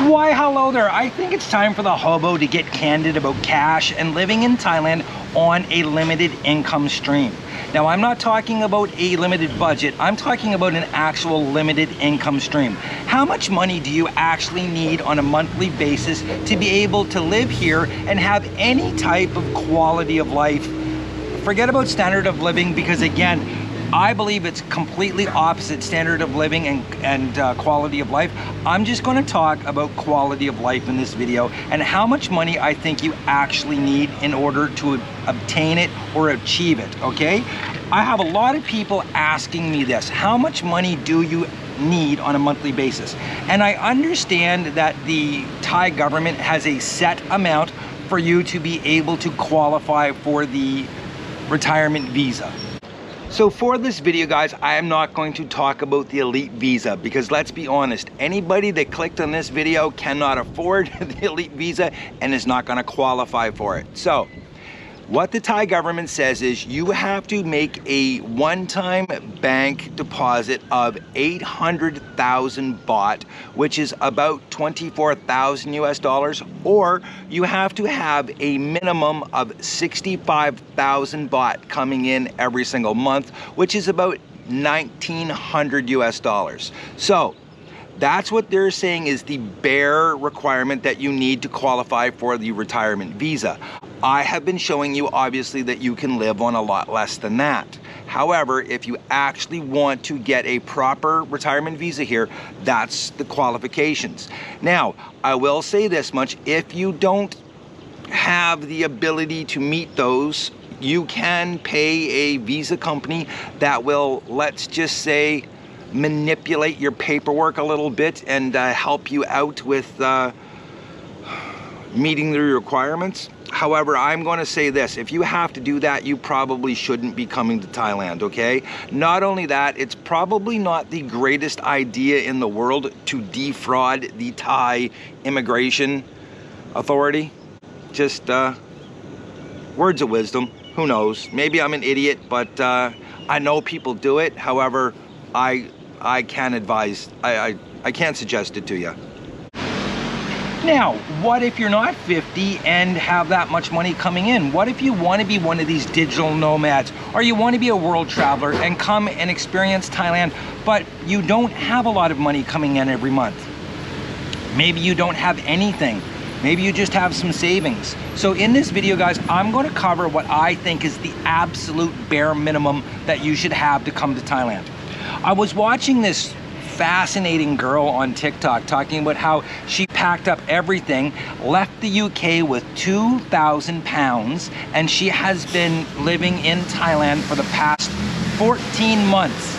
Why hello there, I think it's time for the hobo to get candid about cash and living in Thailand on a limited income stream. Now I'm not talking about a limited budget, I'm talking about an actual limited income stream. How much money do you actually need on a monthly basis to be able to live here and have any type of quality of life? Forget about standard of living, because again, I believe it's completely opposite standard of living and quality of life. I'm just going to talk about quality of life in this video and how much money I think you actually need in order to obtain it or achieve it, okay? I have a lot of people asking me this: how much money do you need on a monthly basis? And I understand that the Thai government has a set amount for you to be able to qualify for the retirement visa. So for this video, guys, I am not going to talk about the elite visa, because let's be honest, anybody that clicked on this video cannot afford the elite visa and is not going to qualify for it. So what the Thai government says is you have to make a one-time bank deposit of 800,000 baht, which is about 24,000 US dollars, or you have to have a minimum of 65,000 baht coming in every single month, which is about 1,900 US dollars. So that's what they're saying is the bare requirement that you need to qualify for the retirement visa. I have been showing you obviously that you can live on a lot less than that. However, if you actually want to get a proper retirement visa here, that's the qualifications. Now, I will say this much: if you don't have the ability to meet those, you can pay a visa company that will, let's just say, manipulate your paperwork a little bit and help you out with meeting the requirements. However, I'm going to say this: if you have to do that, you probably shouldn't be coming to Thailand, okay? Not only that, it's probably not the greatest idea in the world to defraud the Thai immigration authority. Just words of wisdom. Who knows? Maybe I'm an idiot, but I know people do it. However, I can't advise, I can't suggest it to you. Now, what if you're not 50 and have that much money coming in? What if you want to be one of these digital nomads, or you want to be a world traveler and come and experience Thailand, but you don't have a lot of money coming in every month? Maybe you don't have anything. Maybe you just have some savings. So in this video, guys, I'm going to cover what I think is the absolute bare minimum that you should have to come to Thailand. I was watching this fascinating girl on TikTok talking about how she packed up everything, left the UK with 2,000 pounds, and she has been living in Thailand for the past 14 months.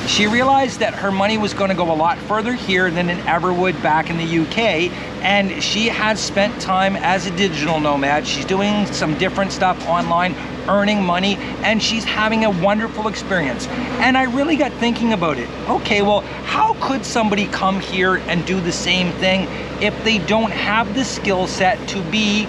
She realized that her money was going to go a lot further here than it ever would back in the UK, and she has spent time as a digital nomad. She's doing some different stuff online, earning money, and she's having a wonderful experience. And I really got thinking about it. Okay, well, how could somebody come here and do the same thing if they don't have the skill set to be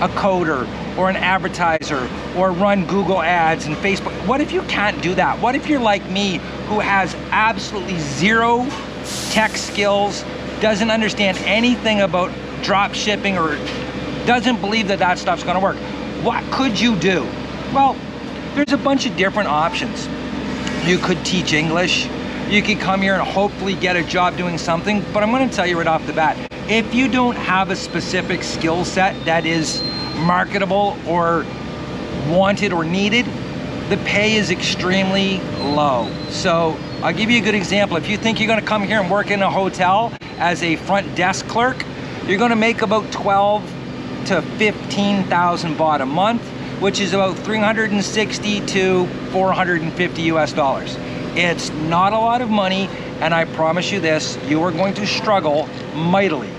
a coder or an advertiser or run Google ads and Facebook? What if you can't do that? What if you're like me, who has absolutely zero tech skills, doesn't understand anything about drop shipping, or doesn't believe that that stuff's gonna work? What could you do? Well, there's a bunch of different options. You could teach English. You could come here and hopefully get a job doing something, but I'm gonna tell you right off the bat, if you don't have a specific skill set that is marketable or wanted or needed, the pay is extremely low. So I'll give you a good example. If you think you're gonna come here and work in a hotel as a front desk clerk, you're gonna make about 12 to 15,000 baht a month, which is about 360 to 450 US dollars. It's not a lot of money, and I promise you this, you are going to struggle mightily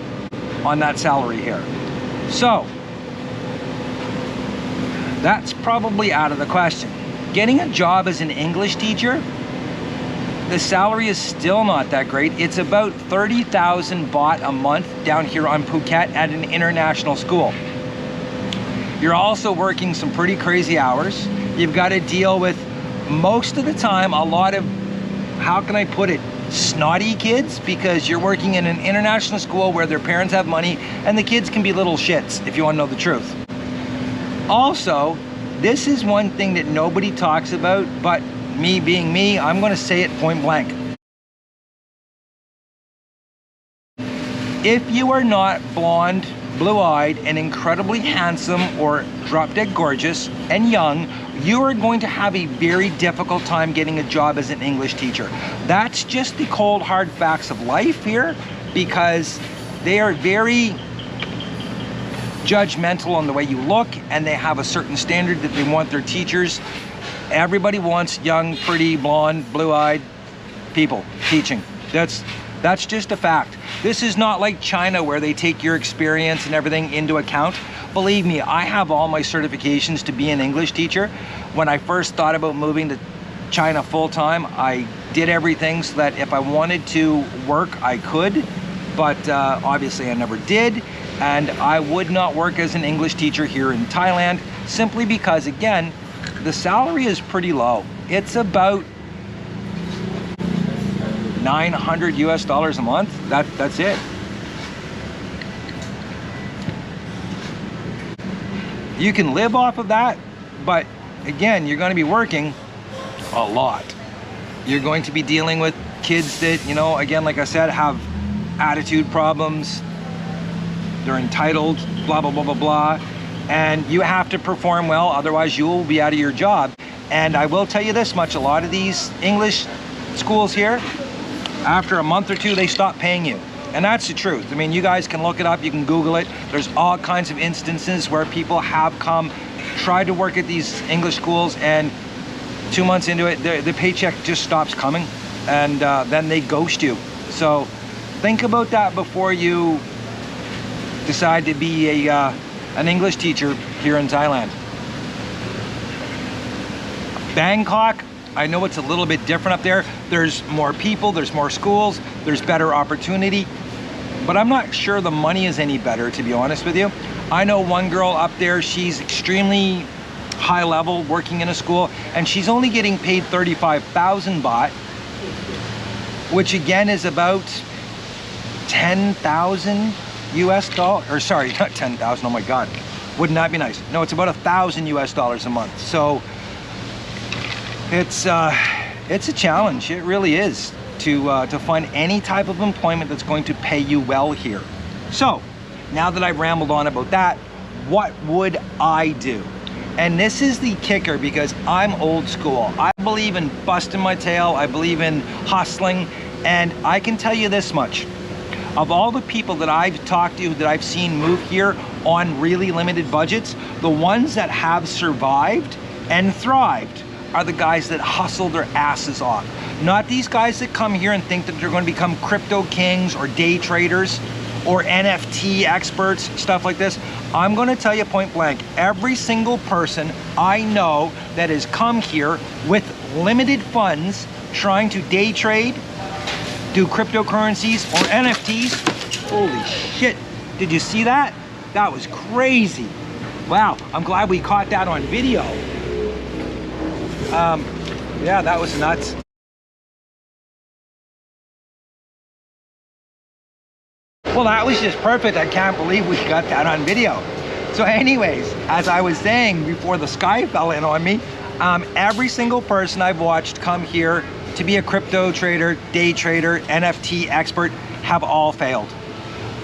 on that salary here. So that's probably out of the question. Getting a job as an English teacher, the salary is still not that great. It's about 30,000 baht a month down here on Phuket at an international school. You're also working some pretty crazy hours. You've got to deal with, most of the time, a lot of, how can I put it, snotty kids, because you're working in an international school where their parents have money, and the kids can be little shits, if you want to know the truth. Also, this is one thing that nobody talks about, but me being me, I'm going to say it point blank. If you are not blonde, blue-eyed, and incredibly handsome, or drop-dead gorgeous and young, you are going to have a very difficult time getting a job as an English teacher. That's just the cold, hard facts of life here, because they are very judgmental on the way you look, and they have a certain standard that they want their teachers. Everybody wants young, pretty, blonde, blue-eyed people teaching. That's just a fact. This is not like China where they take your experience and everything into account. Believe me, I have all my certifications to be an English teacher. When I first thought about moving to China full-time, I did everything so that if I wanted to work, I could, but obviously I never did. And I would not work as an English teacher here in Thailand, simply because, again, the salary is pretty low. It's about $900 a month. That's it. You can live off of that, but again, you're going to be working a lot. You're going to be dealing with kids that, you know, again, like I said, have attitude problems. They're entitled, blah, blah, blah, blah, blah. And you have to perform well, otherwise you will be out of your job. And I will tell you this much, a lot of these English schools here, after a month or two, they stop paying you. And that's the truth. I mean, you guys can look it up, you can Google it. There's all kinds of instances where people have come, tried to work at these English schools, and 2 months into it, the paycheck just stops coming, and then they ghost you. So think about that before you decide to be an English teacher here in Thailand. Bangkok, I know it's a little bit different up there. There's more people, there's more schools, there's better opportunity, but I'm not sure the money is any better, to be honest with you. I know one girl up there, she's extremely high level working in a school, and she's only getting paid 35,000 baht, which again is about 10,000 US dollars, or sorry, not 10,000, oh my God, wouldn't that be nice? No, it's about 1,000 US dollars a month. So it's a challenge, it really is, to find any type of employment that's going to pay you well here. So now that I've rambled on about that, what would I do? And this is the kicker, because I'm old school. I believe in busting my tail, I believe in hustling, and I can tell you this much. Of all the people that I've talked to, that I've seen move here on really limited budgets, the ones that have survived and thrived are the guys that hustle their asses off. Not these guys that come here and think that they're going to become crypto kings or day traders or NFT experts, stuff like this. I'm going to tell you point blank, every single person I know that has come here with limited funds trying to day trade, do cryptocurrencies or NFTs. Holy shit, did you see that? That was crazy. Wow, I'm glad we caught that on video. Yeah, that was nuts. Well, that was just perfect. I can't believe we got that on video. So anyways, as I was saying before the sky fell in on me, every single person I've watched come here to be a crypto trader, day trader, NFT expert have all failed.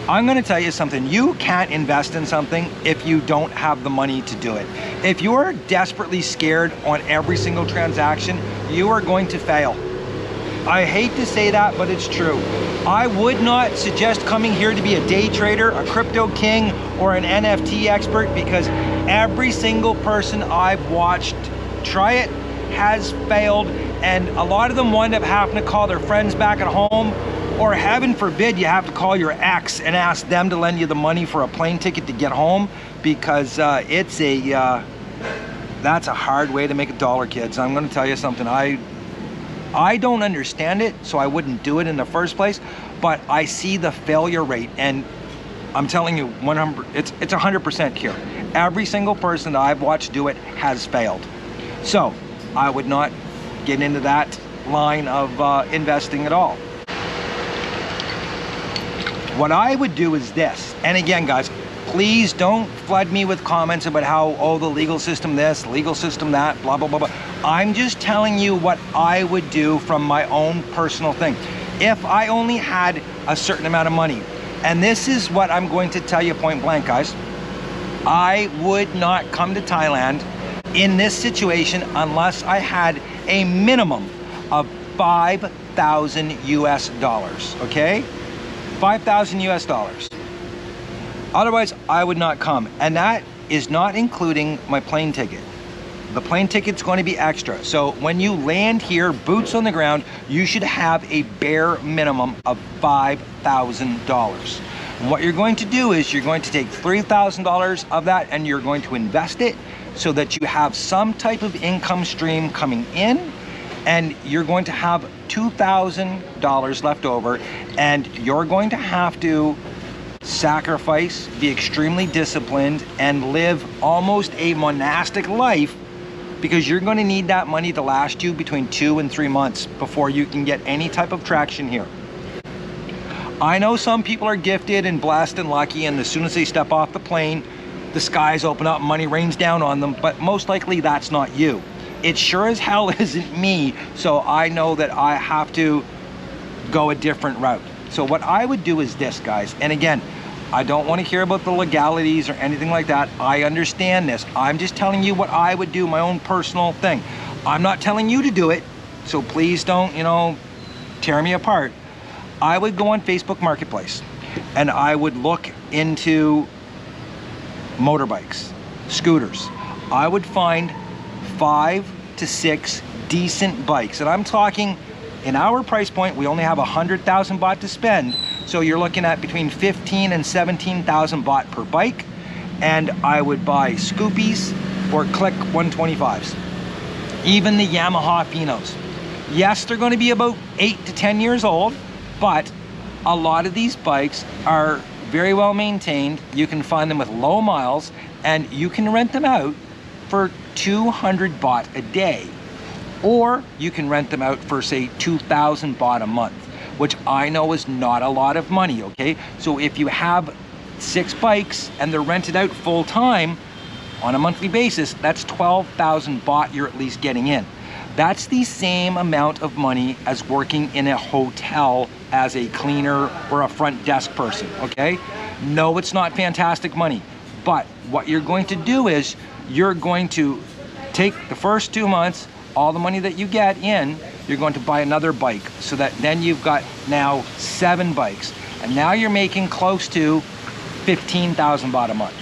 I'm going to tell you something. You can't invest in something if you don't have the money to do it. If you're desperately scared on every single transaction, you are going to fail. I hate to say that, but it's true. I would not suggest coming here to be a day trader, a crypto king, or an NFT expert, because every single person I've watched try it has failed, and a lot of them wind up having to call their friends back at home, or heaven forbid you have to call your ex and ask them to lend you the money for a plane ticket to get home, because that's a hard way to make a dollar, kids. I'm going to tell you something. I don't understand it, so I wouldn't do it in the first place, but I see the failure rate, and I'm telling you, it's 100% here. Every single person that I've watched do it has failed. So I would not get into that line of investing at all. What I would do is this, and again guys, please don't flood me with comments about how, oh, the legal system this, legal system that, blah, blah, blah, blah. I'm just telling you what I would do from my own personal thing. If I only had a certain amount of money, and this is what I'm going to tell you point blank, guys, I would not come to Thailand in this situation unless I had a minimum of 5,000 US dollars, okay? 5,000 US dollars. Otherwise, I would not come. And that is not including my plane ticket. The plane ticket's going to be extra. So when you land here, boots on the ground, you should have a bare minimum of $5,000. What you're going to do is you're going to take $3,000 of that and you're going to invest it so that you have some type of income stream coming in, and you're going to have $2,000 left over, and you're going to have to sacrifice, be extremely disciplined, and live almost a monastic life, because you're going to need that money to last you between 2 and 3 months before you can get any type of traction here. I know some people are gifted and blessed and lucky, and as soon as they step off the plane, the skies open up, money rains down on them, but most likely that's not you. It sure as hell isn't me, so I know that I have to go a different route. So what I would do is this, guys, and again, I don't want to hear about the legalities or anything like that. I understand this. I'm just telling you what I would do, my own personal thing. I'm not telling you to do it, so please don't, tear me apart. I would go on Facebook Marketplace and I would look into motorbikes, scooters. I would find 5 to 6 decent bikes, and I'm talking in our price point, we only have 100,000 baht to spend, so you're looking at between 15 and 17,000 baht per bike. And I would buy Scoopies or Click 125s, even the Yamaha Phenos. Yes, they're going to be about 8 to 10 years old, but a lot of these bikes are very well maintained. You can find them with low miles, and you can rent them out for 200 baht a day, or you can rent them out for say 2,000 baht a month, which I know is not a lot of money, okay? So if you have 6 bikes and they're rented out full time on a monthly basis, that's 12,000 baht you're at least getting in. That's the same amount of money as working in a hotel as a cleaner or a front desk person, okay? No, it's not fantastic money, but what you're going to do is you're going to take the first 2 months, all the money that you get in, you're going to buy another bike, so that then you've got now 7 bikes, and now you're making close to 15,000 baht a month.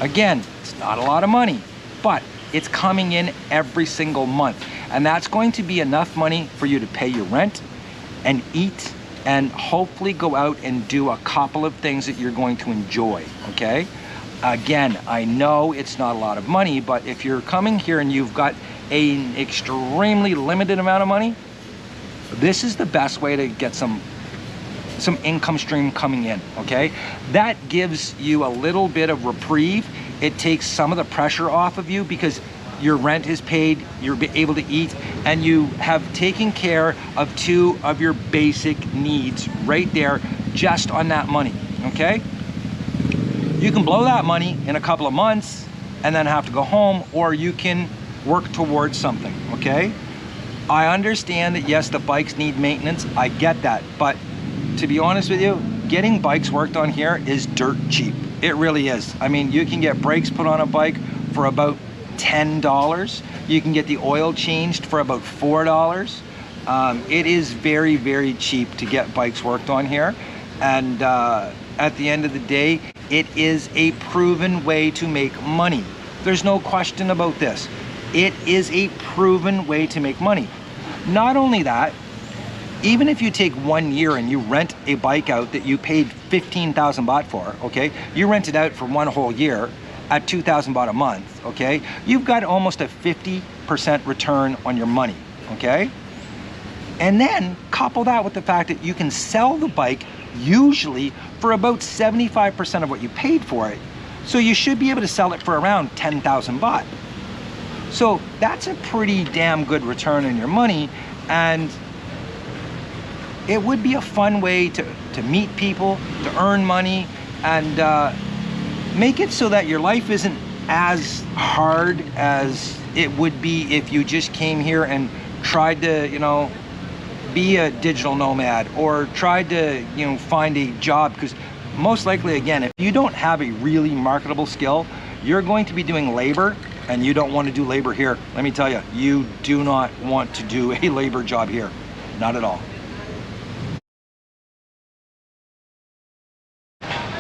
Again, it's not a lot of money, but it's coming in every single month, and that's going to be enough money for you to pay your rent and eat and hopefully go out and do a couple of things that you're going to enjoy, okay? Again, I know it's not a lot of money, but if you're coming here and you've got an extremely limited amount of money, this is the best way to get some income stream coming in, okay? That gives you a little bit of reprieve. It takes some of the pressure off of you because your rent is paid, you're able to eat, and you have taken care of 2 of your basic needs right there just on that money, okay? You can blow that money in a couple of months and then have to go home, or you can work towards something, okay? I understand that yes, the bikes need maintenance, I get that, but to be honest with you, getting bikes worked on here is dirt cheap. It really is. I mean, you can get brakes put on a bike for about $10. You can get the oil changed for about $4. It is very, very cheap to get bikes worked on here. And at the end of the day, it is a proven way to make money. There's no question about this. It is a proven way to make money. Not only that, even if you take 1 year and you rent a bike out that you paid 15,000 baht for, okay? You rent it out for 1 whole year at 2,000 baht a month, okay? You've got almost a 50% return on your money, okay? And then couple that with the fact that you can sell the bike usually for about 75% of what you paid for it. So you should be able to sell it for around 10,000 baht. So that's a pretty damn good return on your money, and it would be a fun way to to meet people, to earn money, and make it so that your life isn't as hard as it would be if you just came here and tried to, you know, be a digital nomad or tried to, you know, find a job. Because most likely, again, if you don't have a really marketable skill, you're going to be doing labor, and you don't want to do labor here. Let me tell you, you do not want to do a labor job here. Not at all.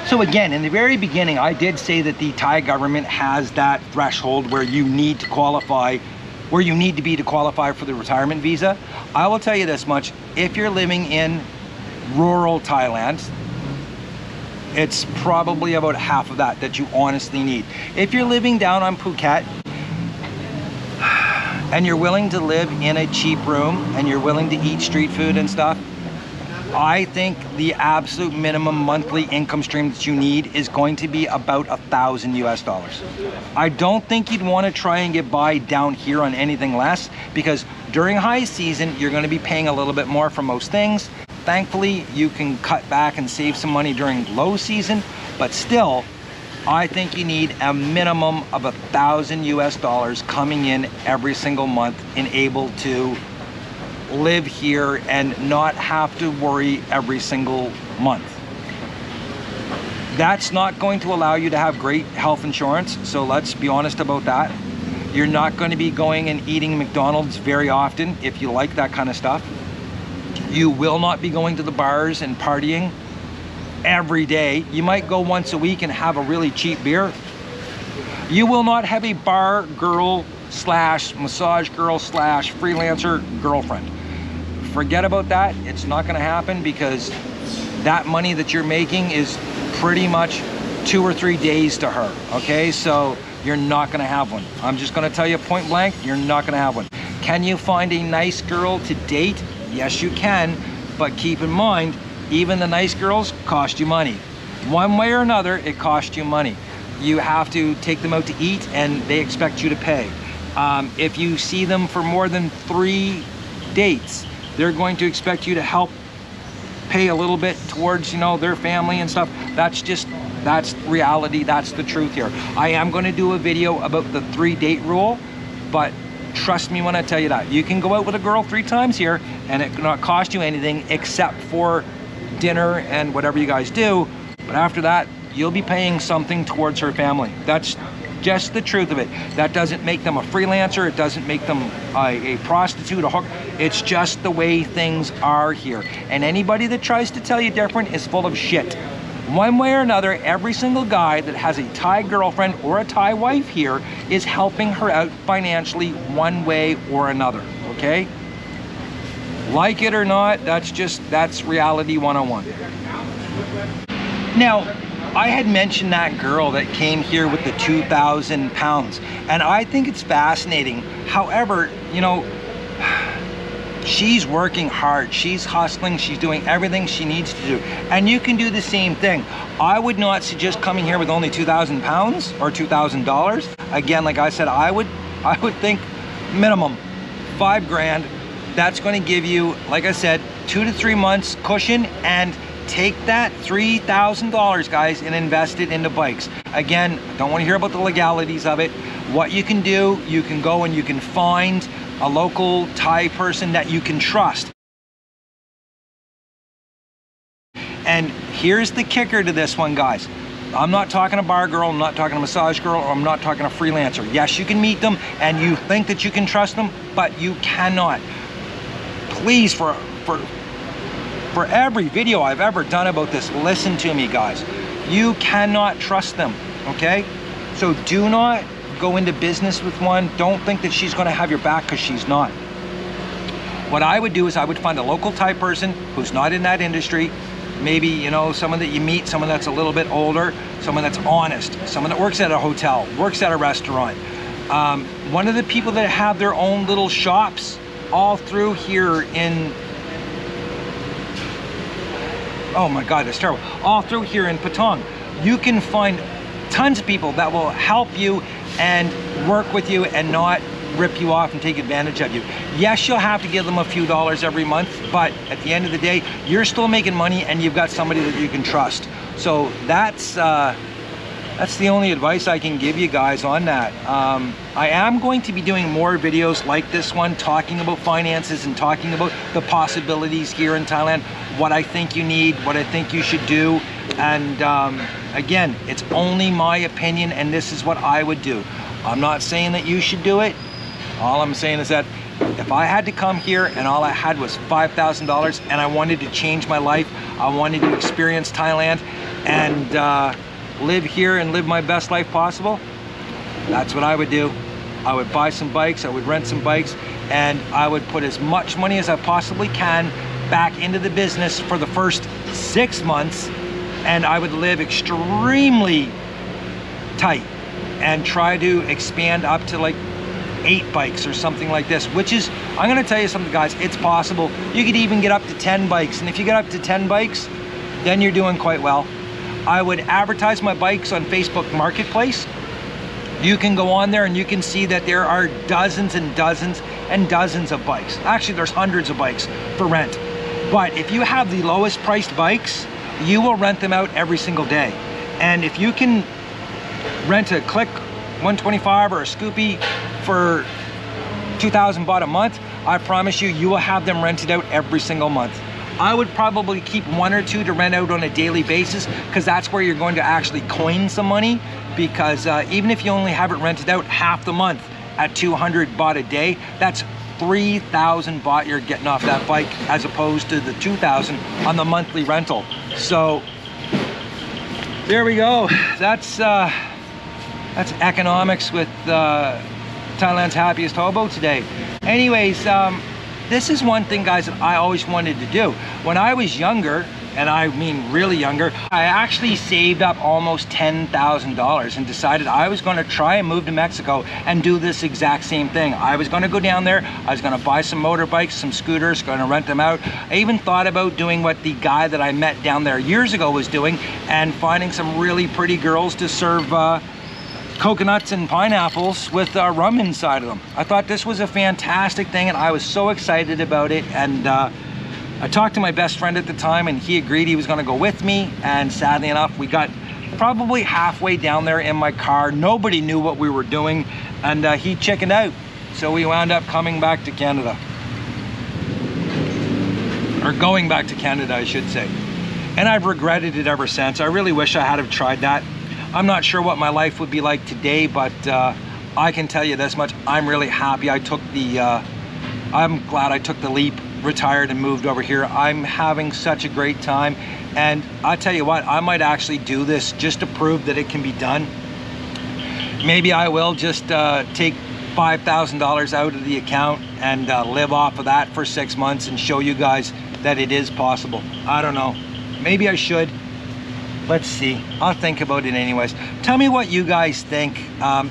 So again, in the very beginning, I did say that the Thai government has that threshold where you need to qualify, where you need to be to qualify for the retirement visa. I will tell you this much: if you're living in rural Thailand, it's probably about half of that you honestly need. If you're living down on Phuket and you're willing to live in a cheap room and you're willing to eat street food and stuff, I think the absolute minimum monthly income stream that you need is going to be about $1,000 US. I don't think you'd want to try and get by down here on anything less, because during high season, you're going to be paying a little bit more for most things. Thankfully, you can cut back and save some money during low season, but still, I think you need a minimum of $1,000 US coming in every single month and able to live here and not have to worry every single month. That's not going to allow you to have great health insurance, so let's be honest about that. You're not going to be going and eating McDonald's very often if you like that kind of stuff. You will not be going to the bars and partying every day. You might go once a week and have a really cheap beer. You will not have a bar girl slash massage girl slash freelancer girlfriend. Forget about that. It's not going to happen, because that money that you're making is pretty much 2 or 3 days to her. Okay, so you're not going to have one. I'm just going to tell you point blank, you're not going to have one. Can you find a nice girl to date? Yes, you can, but keep in mind, even the nice girls cost you money. One way or another, it costs you money. You have to take them out to eat, and they expect you to pay. If you see them for more than 3 dates, they're going to expect you to help pay a little bit towards, you know, their family and stuff. That's reality. That's the truth here. I am going to do a video about the 3-date rule, but trust me when I tell you that. You can go out with a girl 3 times here and it cannot cost you anything except for dinner and whatever you guys do. But after that, you'll be paying something towards her family. That's just the truth of it. That doesn't make them a freelancer. It doesn't make them a prostitute, a hooker. It's just the way things are here. And anybody that tries to tell you different is full of shit. One way or another, every single guy that has a Thai girlfriend or a Thai wife here is helping her out financially one way or another, okay? Like it or not, that's reality 101. Now, I had mentioned that girl that came here with the 2,000 pounds, and I think it's fascinating. However, you know, she's working hard, she's hustling, she's doing everything she needs to do, and you can do the same thing. I would not suggest coming here with only 2,000 pounds or $2,000. Again, like I said, I would think minimum 5 grand. That's going to give you, like I said, 2 to 3 months cushion, and take that $3,000, guys, and invest it into bikes. Again, I don't want to hear about the legalities of it. What you can do, you can go and you can find a local Thai person that you can trust. And here's the kicker to this one, guys. I'm not talking a bar girl, I'm not talking a massage girl, or I'm not talking a freelancer. Yes, you can meet them and you think that you can trust them, but you cannot. Please, for every video I've ever done about this, listen to me, guys. You cannot trust them, okay? So do not go into business with one. Don't think that she's gonna have your back, because she's not. What I would do is I would find a local Thai person who's not in that industry. Maybe, you know, someone that you meet, someone that's a little bit older, someone that's honest, someone that works at a hotel, works at a restaurant. One of the people that have their own little shops all through here in, oh my God, that's terrible. All through here in Patong, you can find tons of people that will help you and work with you and not rip you off and take advantage of you. Yes, you'll have to give them a few dollars every month, but at the end of the day, you're still making money and you've got somebody that you can trust. So that's the only advice I can give you guys on that. I am going to be doing more videos like this one, talking about finances and talking about the possibilities here in Thailand, what I think you need, what I think you should do. And again, it's only my opinion and this is what I would do. I'm not saying that you should do it. All I'm saying is that if I had to come here and all I had was $5,000 and I wanted to change my life, I wanted to experience Thailand and live here and live my best life possible, that's what I would do. I would buy some bikes, I would rent some bikes, and I would put as much money as I possibly can back into the business for the first 6 months, and I would live extremely tight and try to expand up to like 8 bikes or something like this, which is, I'm gonna tell you something guys, it's possible. You could even get up to 10 bikes, and if you get up to 10 bikes, then you're doing quite well. I would advertise my bikes on Facebook Marketplace. You can go on there and you can see that there are dozens and dozens and dozens of bikes. Actually, there's hundreds of bikes for rent. But if you have the lowest priced bikes, you will rent them out every single day. And if you can rent a Click 125 or a Scoopy for 2,000 baht a month, I promise you, you will have them rented out every single month. I would probably keep 1 or 2 to rent out on a daily basis, because that's where you're going to actually coin some money, because even if you only have it rented out half the month at 200 baht a day, that's 3,000 baht you're getting off that bike, as opposed to the 2,000 on the monthly rental. So there we go. That's economics with Thailand's happiest hobo today. Anyways, this is one thing, guys, that I always wanted to do. When I was younger, and I mean really younger, I actually saved up almost $10,000 and decided I was gonna try and move to Mexico and do this exact same thing. I was gonna go down there, I was gonna buy some motorbikes, some scooters, gonna rent them out. I even thought about doing what the guy that I met down there years ago was doing, and finding some really pretty girls to serve coconuts and pineapples with rum inside of them. I thought this was a fantastic thing and I was so excited about it, and I talked to my best friend at the time and he agreed he was going to go with me, and sadly enough we got probably halfway down there in my car. Nobody knew what we were doing, and he chickened out, so we wound up coming back to Canada, or going back to Canada I should say, and I've regretted it ever since. I really wish I had have tried that. I'm not sure what my life would be like today, but I can tell you this much, I'm really happy I took the, I'm glad I took the leap, retired and moved over here. I'm having such a great time, and I'll tell you what, I might actually do this just to prove that it can be done. Maybe I will just take $5,000 out of the account and live off of that for 6 months and show you guys that it is possible. I don't know, maybe I should. Let's see, I'll think about it anyways. Tell me what you guys think.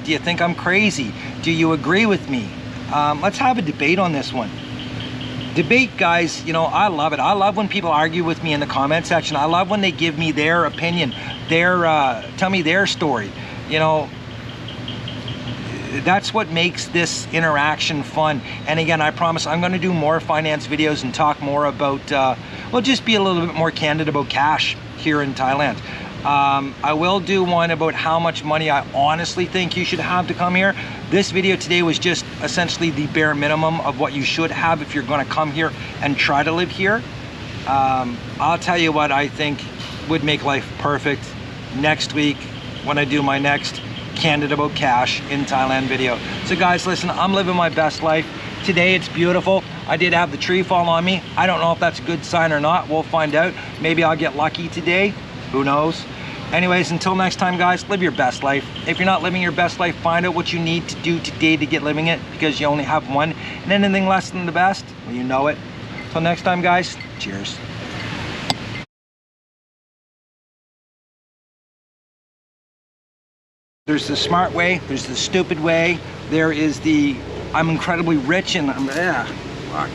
Do you think I'm crazy? Do you agree with me? Let's have a debate on this one. Debate, guys, you know, I love it. I love when people argue with me in the comment section. I love when they give me their opinion, tell me their story. You know, that's what makes this interaction fun. And again, I promise I'm going to do more finance videos and talk more about, well, just be a little bit more candid about cash here in Thailand. I will do one about how much money I honestly think you should have to come here. This video today was just essentially the bare minimum of what you should have if you're going to come here and try to live here. I'll tell you what I think would make life perfect next week when I do my next candid about cash in Thailand video. So guys, listen, I'm living my best life. Today it's beautiful. I did have the tree fall on me. I don't know if that's a good sign or not. We'll find out. Maybe I'll get lucky today. Who knows? Anyways, until next time, guys, live your best life. If you're not living your best life, find out what you need to do today to get living it, because you only have one. And anything less than the best, well, you know it. Till next time, guys, cheers. There's the smart way, there's the stupid way, there is the I'm incredibly rich and fuck.